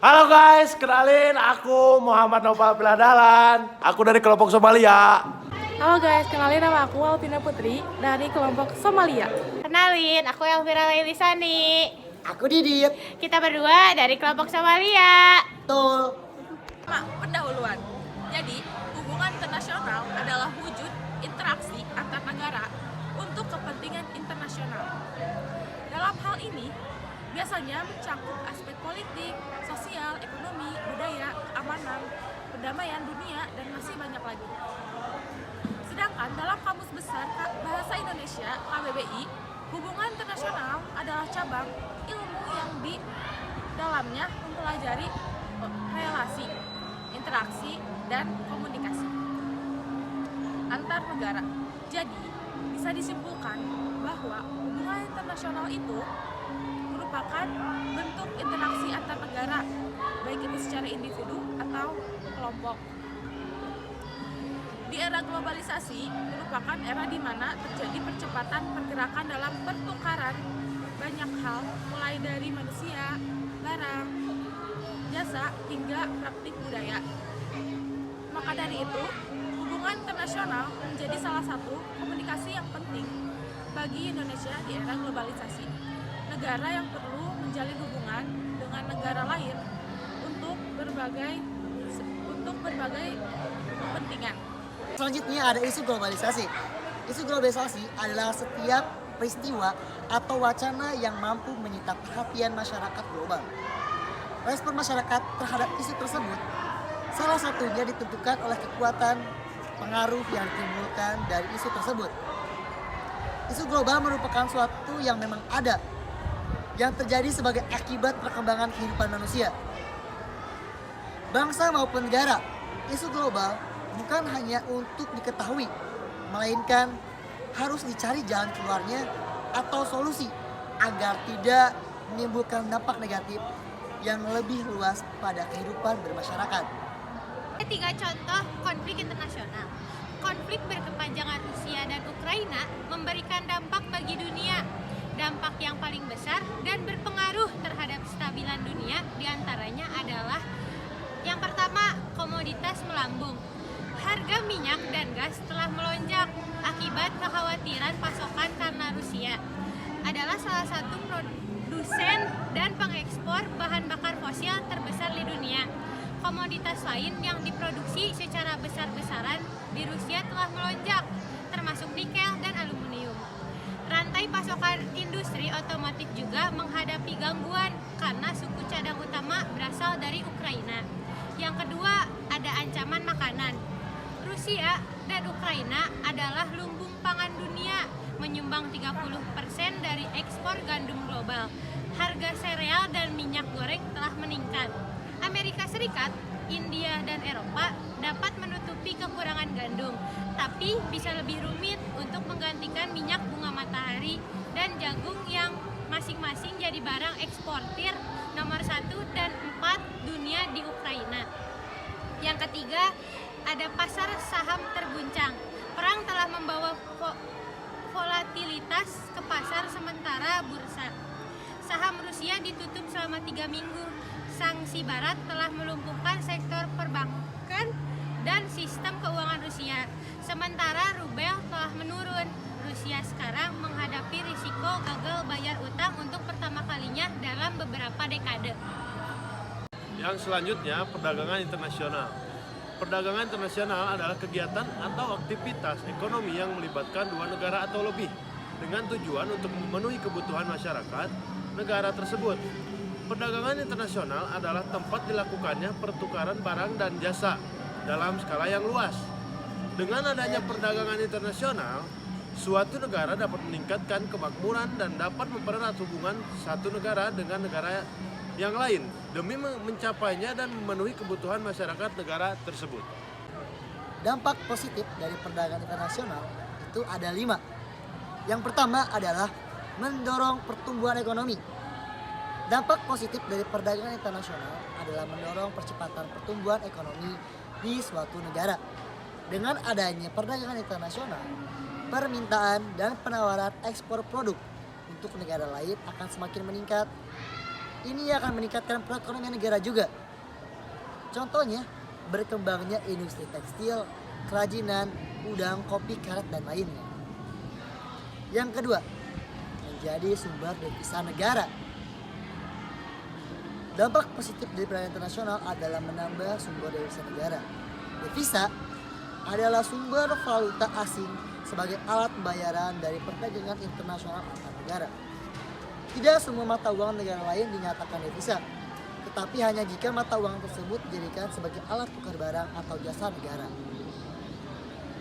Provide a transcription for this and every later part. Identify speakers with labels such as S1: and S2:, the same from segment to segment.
S1: Halo guys, kenalin aku Muhammad Nopal Piladalan. Aku dari kelompok Somalia.
S2: Halo guys, kenalin nama aku Alvina Putri dari kelompok Somalia.
S3: Kenalin, aku Elvira Leilisani.
S4: Aku Didit.
S3: Kita berdua dari kelompok Somalia.
S4: Betul.
S2: Pendahuluan. Jadi, hubungan internasional adalah wujud interaksi antar negara untuk kepentingan internasional. Dalam hal ini, biasanya mencakup aspek politik, sosial, ekonomi, budaya, keamanan, perdamaian dunia, dan masih banyak lagi. Sedangkan dalam Kamus Besar Bahasa Indonesia (KBBI), hubungan internasional adalah cabang ilmu yang di dalamnya mempelajari relasi, interaksi, dan komunikasi antar negara. Jadi, bisa disimpulkan bahwa hubungan internasional itu merupakan bentuk interaksi antar negara, baik itu secara individu atau kelompok. Di era globalisasi merupakan era di mana terjadi percepatan pergerakan dalam pertukaran banyak hal, mulai dari manusia, barang, jasa, hingga praktik budaya. Maka dari itu, hubungan internasional menjadi salah satu komunikasi yang penting bagi Indonesia di era globalisasi. Negara yang perlu menjalin hubungan dengan negara lain untuk berbagai kepentingan.
S4: Selanjutnya ada isu globalisasi. Isu globalisasi adalah setiap peristiwa atau wacana yang mampu menyita perhatian masyarakat global. Respon masyarakat terhadap isu tersebut salah satunya ditentukan oleh kekuatan pengaruh yang ditimbulkan dari isu tersebut. Isu global merupakan suatu yang memang ada, yang terjadi sebagai akibat perkembangan kehidupan manusia. Bangsa maupun negara, isu global bukan hanya untuk diketahui, melainkan harus dicari jalan keluarnya atau solusi agar tidak menimbulkan dampak negatif yang lebih luas pada kehidupan bermasyarakat.
S3: Tiga contoh konflik internasional. Konflik berkepanjangan Rusia dan Ukraina memberikan dampak bagi dunia. Dampak yang paling besar dan berpengaruh terhadap kestabilan dunia diantaranya adalah yang pertama, komoditas melambung. Harga minyak dan gas telah melonjak akibat kekhawatiran pasokan karena Rusia adalah salah satu produsen dan pengekspor bahan bakar fosil terbesar di dunia. Komoditas lain yang diproduksi secara besar-besaran di Rusia telah melonjak, termasuk nikel dan aluminium. Rantai pasokan industri otomotif juga menghadapi gangguan karena suku cadang utama berasal dari Ukraina. Yang kedua, ada ancaman makanan. Rusia dan Ukraina adalah lumbung pangan dunia, menyumbang 30% dari ekspor gandum global. Harga sereal dan minyak goreng telah meningkat. Amerika Serikat, India, dan Eropa dapat menutupi kekurangan gandum, tapi bisa lebih rumit untuk menggantikan minyak bunga matahari dan jagung yang masing-masing jadi barang eksportir nomor 1 dan 4 dunia di Ukraina. Yang ketiga, ada pasar saham terguncang. Perang telah membawa volatilitas ke pasar sementara bursa. Saham Rusia ditutup selama 3 minggu. Sanksi Barat telah melumpuhkan sektor perbankan dan sistem keuangan Rusia. Sementara rubel telah menurun. Rusia sekarang menghadapi risiko gagal bayar utang untuk pertama kalinya dalam beberapa dekade.
S1: Yang selanjutnya, perdagangan internasional. Perdagangan internasional adalah kegiatan atau aktivitas ekonomi yang melibatkan dua negara atau lebih dengan tujuan untuk memenuhi kebutuhan masyarakat negara tersebut. Perdagangan internasional adalah tempat dilakukannya pertukaran barang dan jasa dalam skala yang luas. Dengan adanya perdagangan internasional, suatu negara dapat meningkatkan kemakmuran dan dapat mempererat hubungan satu negara dengan negara yang lain demi mencapainya dan memenuhi kebutuhan masyarakat negara tersebut.
S4: Dampak positif dari perdagangan internasional itu ada 5. Yang pertama adalah mendorong pertumbuhan ekonomi. Dampak positif dari perdagangan internasional adalah mendorong percepatan pertumbuhan ekonomi di suatu negara. Dengan adanya perdagangan internasional, permintaan dan penawaran ekspor produk untuk negara lain akan semakin meningkat. ini akan meningkatkan perekonomian negara juga. Contohnya, berkembangnya industri tekstil, kerajinan, udang, kopi, karet, dan lainnya. Yang kedua, menjadi sumber devisa negara. Dampak positif dari perdagangan internasional adalah menambah sumber devisa negara. Devisa adalah sumber valuta asing sebagai alat pembayaran dari perdagangan internasional antar negara. Tidak semua mata uang negara lain dinyatakan devisa, tetapi hanya jika mata uang tersebut dijadikan sebagai alat tukar barang atau jasa negara.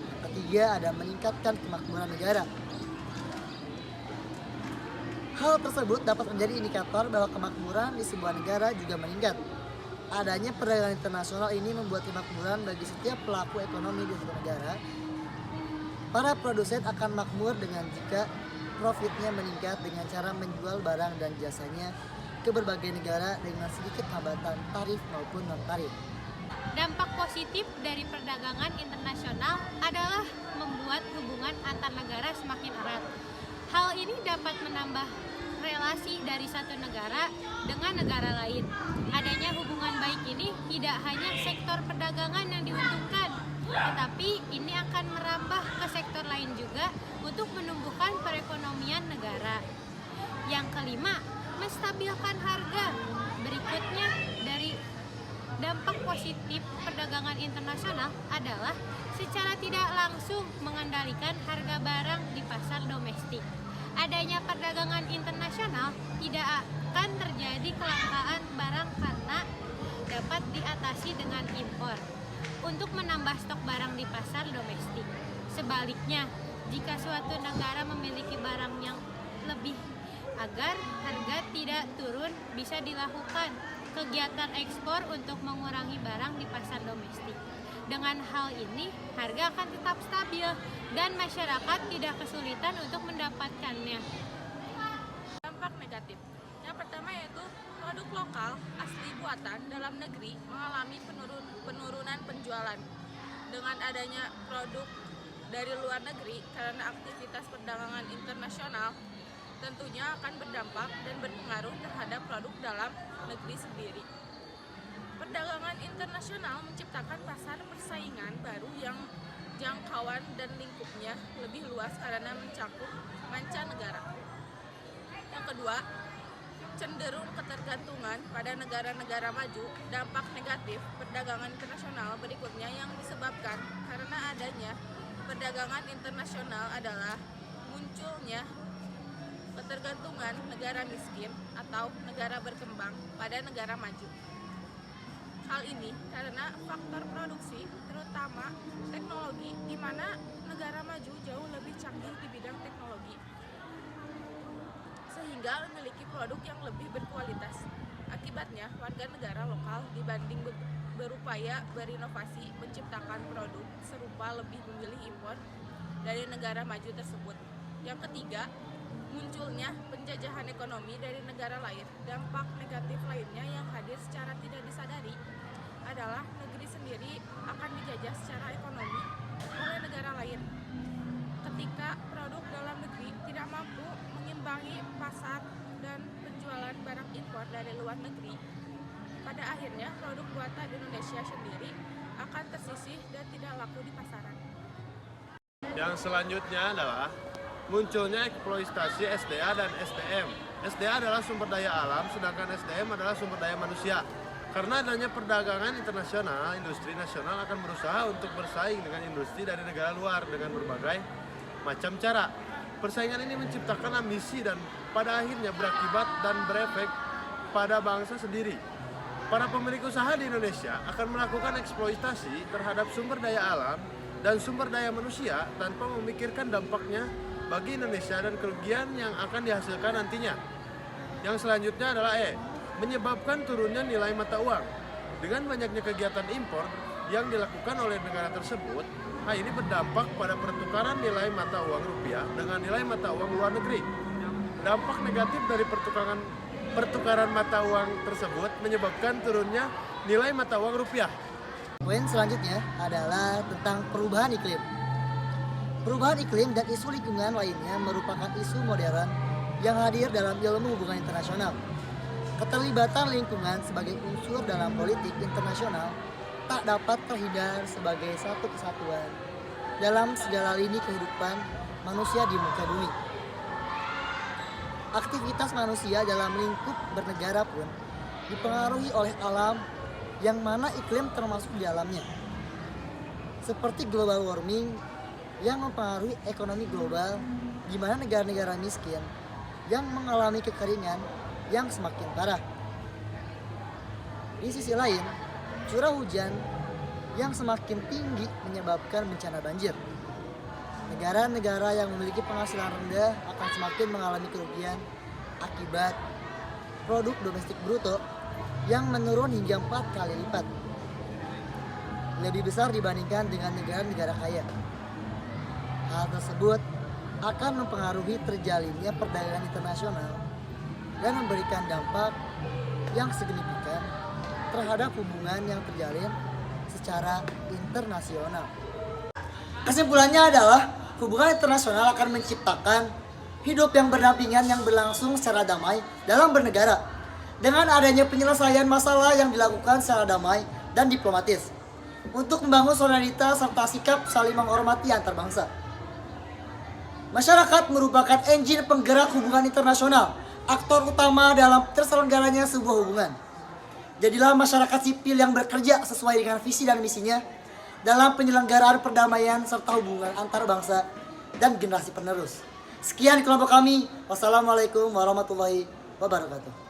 S4: Yang ketiga, ada meningkatkan kemakmuran negara. Hal tersebut dapat menjadi indikator bahwa kemakmuran di sebuah negara juga meningkat. Adanya perdagangan internasional ini membuat kemakmuran bagi setiap pelaku ekonomi di sebuah negara. Para produsen akan makmur dengan jika profitnya meningkat dengan cara menjual barang dan jasanya ke berbagai negara dengan sedikit hambatan tarif maupun non-tarif.
S3: Dampak positif dari perdagangan internasional adalah membuat hubungan antar negara semakin erat. Hal ini dapat menambah relasi dari satu negara dengan negara lain. Adanya hubungan baik ini tidak hanya sektor perdagangan yang diuntungkan, tetapi ini akan merambah ke sektor lain juga untuk menumbuhkan perekonomian negara. Yang kelima, menstabilkan harga. Berikutnya dari dampak positif perdagangan internasional adalah secara tidak langsung mengendalikan harga barang di pasar domestik. Adanya perdagangan internasional tidak akan terjadi kelangkaan barang karena dapat diatasi dengan impor untuk menambah stok barang di pasar domestik. Sebaliknya, jika suatu negara memiliki barang yang lebih agar harga tidak turun, bisa dilakukan kegiatan ekspor untuk mengurangi barang di pasar domestik. Dengan hal ini, harga akan tetap stabil dan masyarakat tidak kesulitan untuk mendapatkannya.
S2: Dampak negatif. Yang pertama yaitu produk lokal asli buatan dalam negeri mengalami penurunan penjualan. Dengan adanya produk dari luar negeri karena aktivitas perdagangan internasional tentunya akan berdampak dan berpengaruh terhadap produk dalam negeri sendiri. Perdagangan internasional menciptakan pasar persaingan baru yang jangkauan dan lingkupnya lebih luas karena mencakup mancanegara. Yang kedua, cenderung ketergantungan pada negara-negara maju. Dampak negatif perdagangan internasional berikutnya yang disebabkan karena adanya perdagangan internasional adalah munculnya ketergantungan negara miskin atau negara berkembang pada negara maju. Hal ini karena faktor produksi, terutama teknologi, di mana negara maju jauh lebih canggih di bidang teknologi, sehingga memiliki produk yang lebih berkualitas. Akibatnya, warga negara lokal dibanding berupaya berinovasi menciptakan produk serupa lebih memilih impor dari negara maju tersebut. Yang ketiga, munculnya penjajahan ekonomi dari negara lain. Dampak negatif lainnya yang hadir secara tidak disadari adalah negeri sendiri akan dijajah secara ekonomi oleh negara lain. Ketika produk dalam negeri tidak mampu mengimbangi pasar dan penjualan barang impor dari luar negeri, pada akhirnya produk buatan Indonesia sendiri akan tersisih dan tidak laku di pasaran.
S1: Yang selanjutnya adalah munculnya eksploitasi SDA dan SDM. SDA adalah sumber daya alam, sedangkan SDM adalah sumber daya manusia. Karena adanya perdagangan internasional, industri nasional akan berusaha untuk bersaing dengan industri dari negara luar dengan berbagai macam cara. Persaingan ini menciptakan ambisi dan pada akhirnya berakibat dan berefek pada bangsa sendiri. Para pemilik usaha di Indonesia akan melakukan eksploitasi terhadap sumber daya alam dan sumber daya manusia tanpa memikirkan dampaknya bagi Indonesia dan kerugian yang akan dihasilkan nantinya. Yang selanjutnya adalah menyebabkan turunnya nilai mata uang. Dengan banyaknya kegiatan impor yang dilakukan oleh negara tersebut, hal ini berdampak pada pertukaran nilai mata uang rupiah dengan nilai mata uang luar negeri. Dampak negatif dari pertukaran mata uang tersebut menyebabkan turunnya nilai mata uang rupiah.
S4: Poin selanjutnya adalah tentang perubahan iklim. Perubahan iklim dan isu lingkungan lainnya merupakan isu modern yang hadir dalam ilmu hubungan internasional. Keterlibatan lingkungan sebagai unsur dalam politik internasional tak dapat terhindar sebagai satu kesatuan dalam segala lini kehidupan manusia di muka bumi. Aktivitas manusia dalam lingkup bernegara pun dipengaruhi oleh alam yang mana iklim termasuk di dalamnya. Seperti global warming yang mempengaruhi ekonomi global, di mana negara-negara miskin yang mengalami kekeringan yang semakin parah. Di sisi lain, curah hujan yang semakin tinggi menyebabkan bencana banjir. Negara-negara yang memiliki penghasilan rendah akan semakin mengalami kerugian akibat produk domestik bruto yang menurun hingga 4 kali lipat. Lebih besar dibandingkan dengan negara-negara kaya. Hal tersebut akan mempengaruhi terjalinnya perdagangan internasional dan memberikan dampak yang signifikan terhadap hubungan yang terjalin secara internasional. Kesimpulannya adalah hubungan internasional akan menciptakan hidup yang berdampingan yang berlangsung secara damai dalam bernegara dengan adanya penyelesaian masalah yang dilakukan secara damai dan diplomatis untuk membangun solidaritas serta sikap saling menghormati antar bangsa. Masyarakat merupakan engine penggerak hubungan internasional, aktor utama dalam terselenggaranya sebuah hubungan. Jadilah masyarakat sipil yang bekerja sesuai dengan visi dan misinya dalam penyelenggaraan perdamaian serta hubungan antar bangsa dan generasi penerus. Sekian kelompok kami. Wassalamualaikum warahmatullahi wabarakatuh.